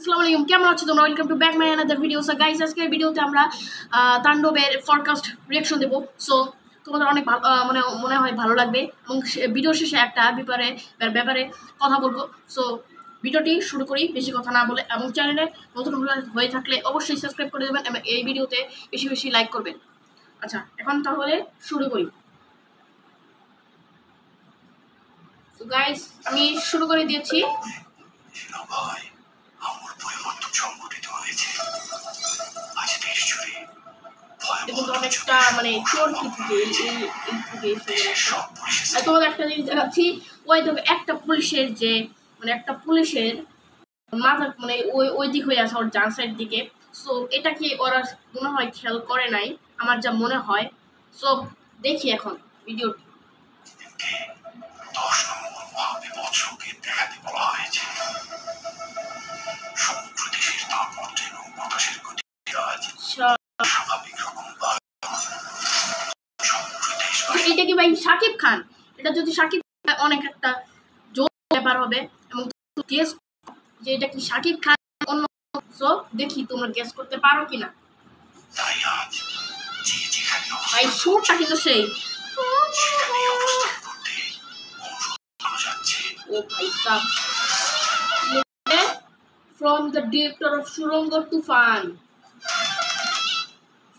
আসসালামু আলাইকুম, কেমন আছো তোমরা? Welcome to back my another video. So guys, আজকের ভিডিওতে আমরা তাণ্ডবের ফরকাস্ট রিঅ্যাকশন দেবো। সো তোমাদের অনেক মনে হয় ভালো লাগবে এবং ভিডিও শেষে একটা ব্যাপারে কথা বলবো। সো ভিডিওটি শুরু করি বেশি কথা না বলে, এবং চ্যানেলে নতুন হয়ে থাকলে অবশ্যই সাবস্ক্রাইব করে দেবেন এবং এই ভিডিওতে বেশি বেশি লাইক করবেন। আচ্ছা, এখন তাহলে শুরু করি। সো গাইস, আমি শুরু করে দিয়েছি। কিন্তু অনেকটা চোরকি থেকে তোমাদের একটা জিনিস দেখাচ্ছি। ওই দেখো, একটা পুলিশের মাথা ওই দিক হয়ে আছে, ওর ডান সাইড দিকে। সো এটা কি ওরা মনে হয় খেয়াল করে নাই, আমার যা মনে হয়। সো দেখি এখন ভিডিওটি। এটা কি ভাই শাকিব খান? এটা যদি শাকিব অনেক একটা জোর ব্যাপার হবে, এবং গেস যে এটা কি শাকিব খান অন্য। সো দেখি তোমরা গেস করতে পারো কিনা। ভাই শুটটা কিন্তু সেই। ও ভাই sub, from the director of Surongo Tufan,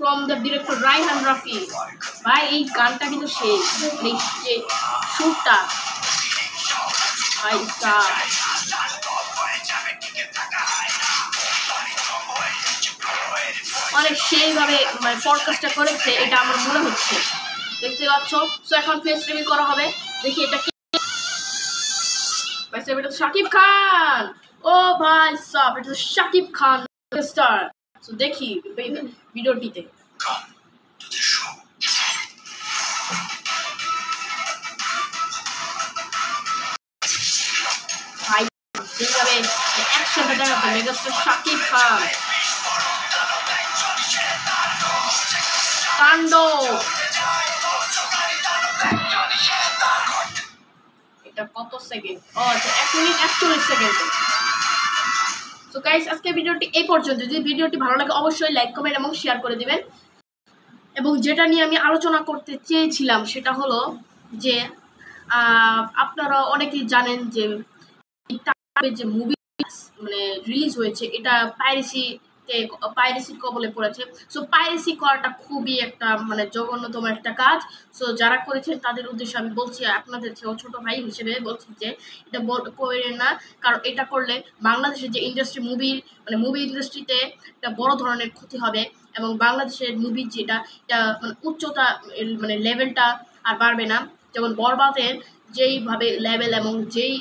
from the director Raihan Rafi। ভাই এই গানটা কিন্তু সেই, যে শুটটা ভাই সাব সেইভাবে ফরকাস্টটা করেছে, এটা আমার মনে হচ্ছে। দেখতে পাচ্ছ? সো এখন ফেস রিভিল করা হবে, দেখি এটা কি। ভাই সাহেব, এটা তো শাকিব খান। ও ভাই সাহেব, এটা তো শাকিব খান স্টার। সো দেখি ভিডিওটিতে। ভাই যেভাবে অ্যাকশনটা দেখাচ্ছে, মেগাস্টার শাকিব খান। তাণ্ডব, এটা কত সেকেন্ড? ও আচ্ছা, 1 মিনিট 41 সেকেন্ড। সো গাইস, আজকে ভিডিওটি এই পর্যন্ত। যদি ভিডিওটি ভালো লাগে অবশ্যই লাইক, কমেন্ট এবং শেয়ার করে দিবেন। এবং যেটা নিয়ে আমি আলোচনা করতে চেয়েছিলাম সেটা হলো যে আপনারা অনেকেই জানেন যে মুভি রিলিজ হয়েছে, এটা পাইরেসির কবলে পড়েছে। সো পাইরেসি করাটা খুবই একটা জঘন্যতম একটা কাজ। সো যারা করেছেন তাদের উদ্দেশ্যে আমি বলছি, আপনাদের ছোট ভাই হিসেবে বলছি যে এটা করেন না। কারণ এটা করলে বাংলাদেশের যে ইন্ডাস্ট্রি মুভি ইন্ডাস্ট্রিতে একটা বড় ধরনের ক্ষতি হবে, এবং বাংলাদেশের মুভি যেটা উচ্চতা লেভেলটা আর বাড়বে না। যেমন বরবাদের যেইভাবে লেভেল, এবং যেই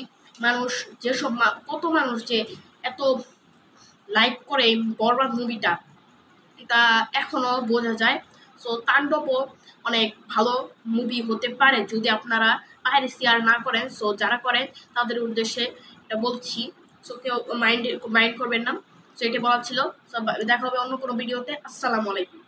মানুষ কত মানুষ যে এত লাইক করে বরবাদ মুভিটা, এটা এখনো বোঝা যায়। সো তাণ্ডবও অনেক ভালো মুভি হতে পারে যদি আপনারা পাইরেসি আর না করেন। সো যারা করেন তাদের উদ্দেশ্যে এটা বলছি। সো কেউ মাইন্ড করবেন না। সো এটা বলা ছিল। সো দেখা হবে অন্য কোনো ভিডিওতে। আসসালামু আলাইকুম।